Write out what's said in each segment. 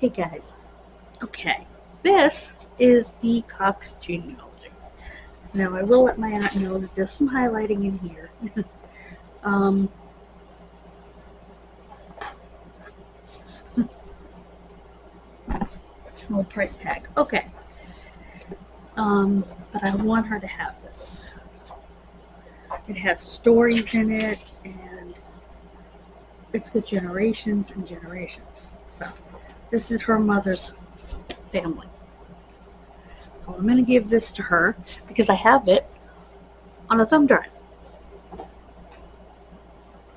Hey guys. Okay, this is the Cox genealogy. Now I will let my aunt know that there's some highlighting in here. um, it's an old price tag. Okay. But I want her to have this. It has stories in it, and it's got generations and generations. So this is her mother's family. I'm going to give this to her because I have it on a thumb drive.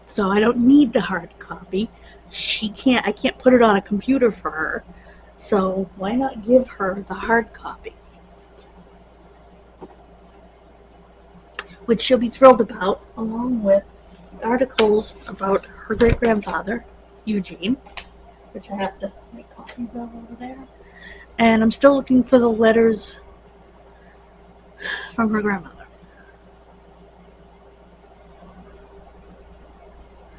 So I don't need the hard copy. I can't put it on a computer for her. So why not give her the hard copy? Which she'll be thrilled about, along with articles about her great-grandfather, Eugene, which I have to make copies of over there. And I'm still looking for the letters from her grandmother.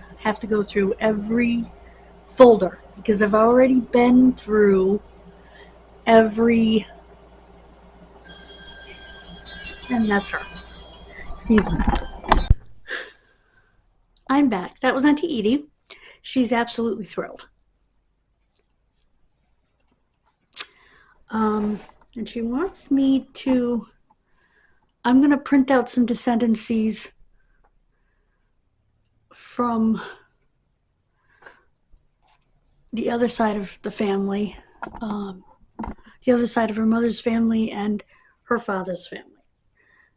I have to go through every folder because I've already been through every... And that's her. Excuse me. I'm back. That was Auntie Edie. She's absolutely thrilled. And she wants me to... I'm going to print out some descendancies from the other side of the family, the other side of her mother's family and her father's family.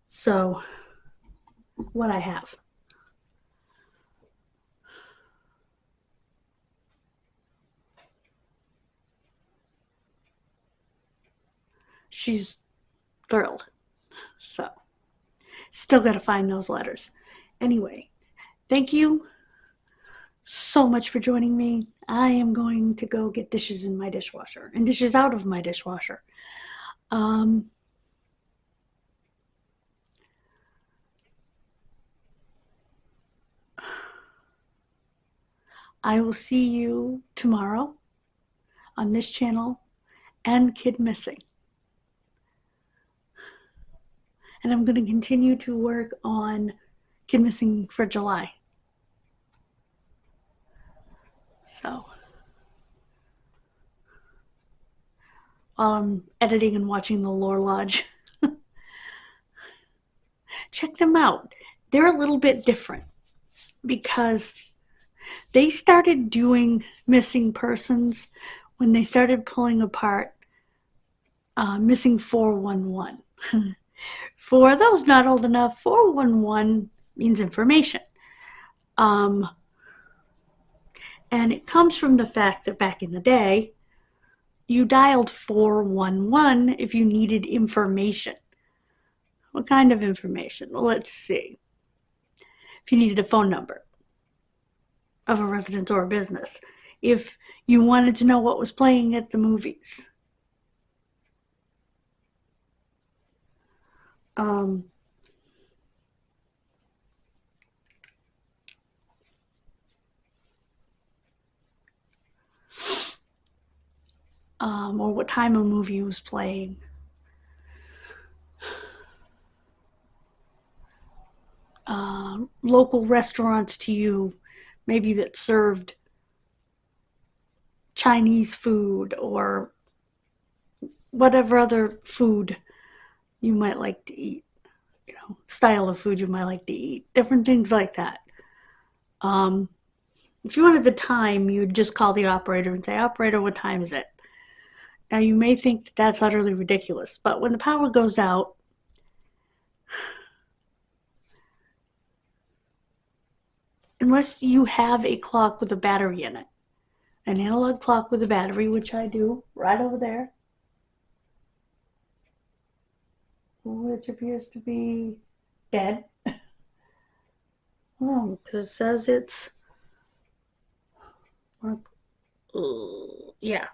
So, what I have. She's thrilled. So, still got to find those letters. Anyway, thank you so much for joining me. I am going to go get dishes in my dishwasher and dishes out of my dishwasher. I will see you tomorrow on this channel and Kid Missing. And I'm going to continue to work on Kid Missing for July. So, while I'm editing and watching the Lore Lodge, check them out. They're a little bit different because they started doing missing persons when they started pulling apart Missing 411. For those not old enough, 411 means information. And it comes from the fact that back in the day, you dialed 411 if you needed information. What kind of information? Well, let's see. If you needed a phone number of a residence or a business. If you wanted to know what was playing at the movies. Or what time a movie was playing. Local restaurants to you, maybe that served Chinese food or whatever other food you might like to eat. You know, style of food you might like to eat. Different things like that. If you wanted the time, you'd just call the operator and say, "Operator, what time is it?" Now, you may think that that's utterly ridiculous, but when the power goes out, unless you have a clock with a battery in it, an analog clock with a battery, which I do, right over there, which appears to be dead. Oh, because it says it's... yeah.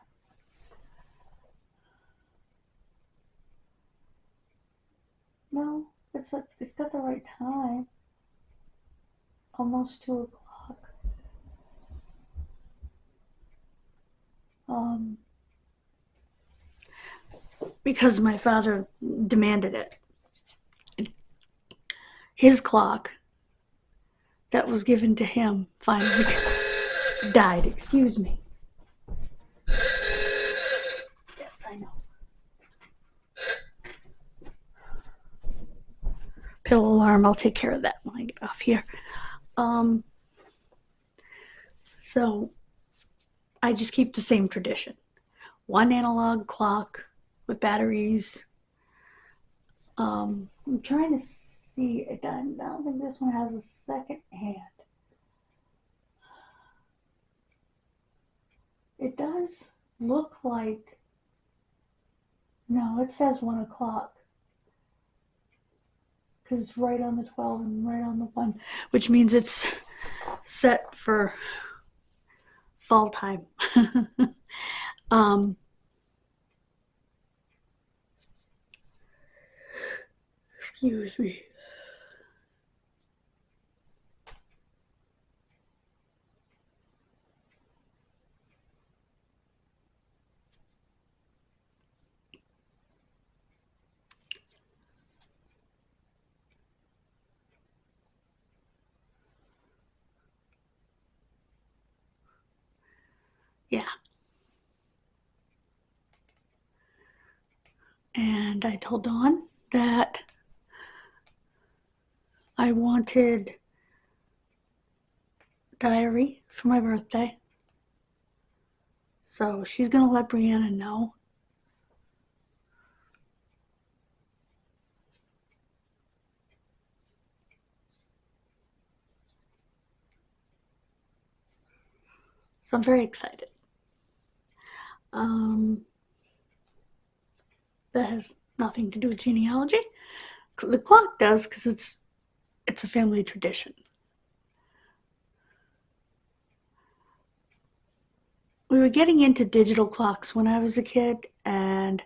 No, it's got the right time. Almost 2 o'clock. because my father demanded it. His clock that was given to him finally died. Excuse me. Yes, I know. Pill alarm. I'll take care of that when I get off here. So I just keep the same tradition. One analog clock with batteries. I'm trying to see. I don't think this one has a second hand. It does look like, no, it says 1 o'clock. Because it's right on the 12 and right on the 1, which means it's set for fall time. Excuse me. Yeah. And I told Dawn that I wanted diary for my birthday. So she's going to let Brianna know. So I'm very excited. That has nothing to do with genealogy. The clock does, because it's a family tradition. We were getting into digital clocks when I was a kid, and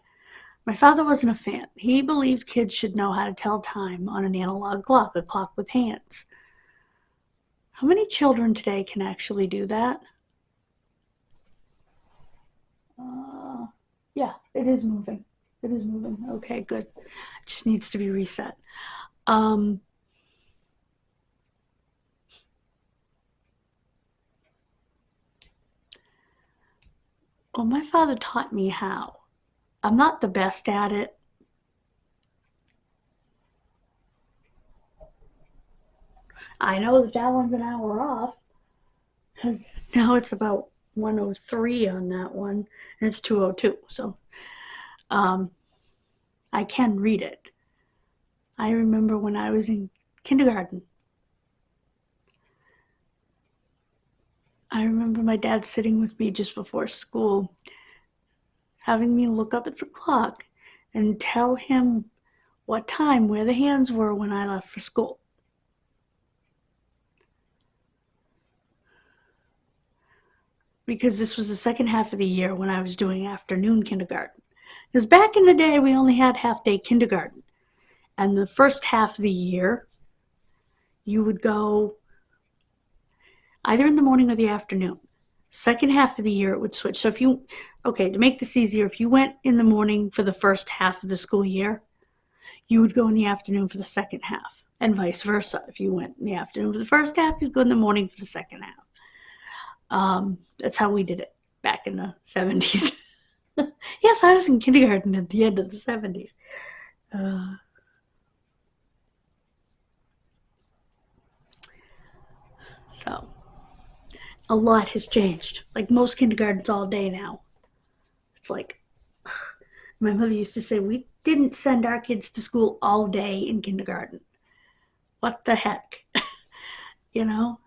my father wasn't a fan. He believed kids should know how to tell time on an analog clock, a clock with hands. How many children today can actually do that? Yeah, it is moving. It is moving. Okay, good. It just needs to be reset. Well, my father taught me how. I'm not the best at it. I know that one's an hour off, because now it's about 103 on that one, and it's 202. So I can read it. I remember when I was in kindergarten, I remember my dad sitting with me just before school, having me look up at the clock and tell him what time, where the hands were when I left for school. Because this was the second half of the year when I was doing afternoon kindergarten. Because back in the day, we only had half-day kindergarten. And the first half of the year, you would go either in the morning or the afternoon. Second half of the year, it would switch. So to make this easier, if you went in the morning for the first half of the school year, you would go in the afternoon for the second half, and vice versa. If you went in the afternoon for the first half, you'd go in the morning for the second half. That's how we did it back in the 70s. Yes, I was in kindergarten at the end of the 70s. So a lot has changed. Like most kindergartens all day now. It's like, my mother used to say, we didn't send our kids to school all day in kindergarten. What the heck? You know?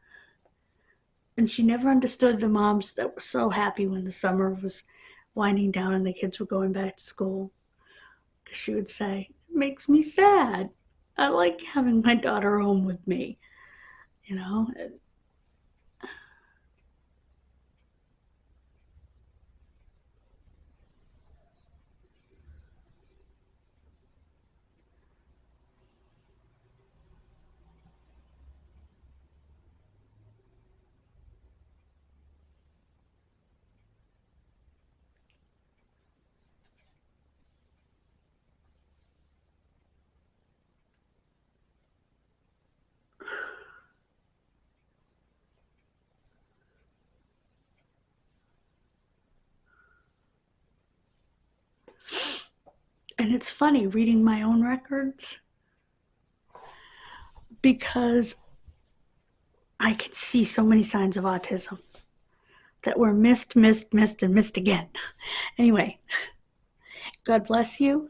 And she never understood the moms that were so happy when the summer was winding down and the kids were going back to school. Because she would say, it makes me sad. I like having my daughter home with me. You know? And it's funny reading my own records because I can see so many signs of autism that were missed, and missed again. Anyway, God bless you.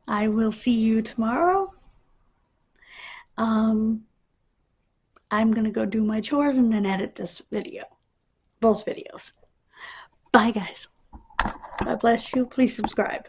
I will see you tomorrow. I'm going to go do my chores and then edit this video. Both videos. Bye, guys. God bless you. Please subscribe.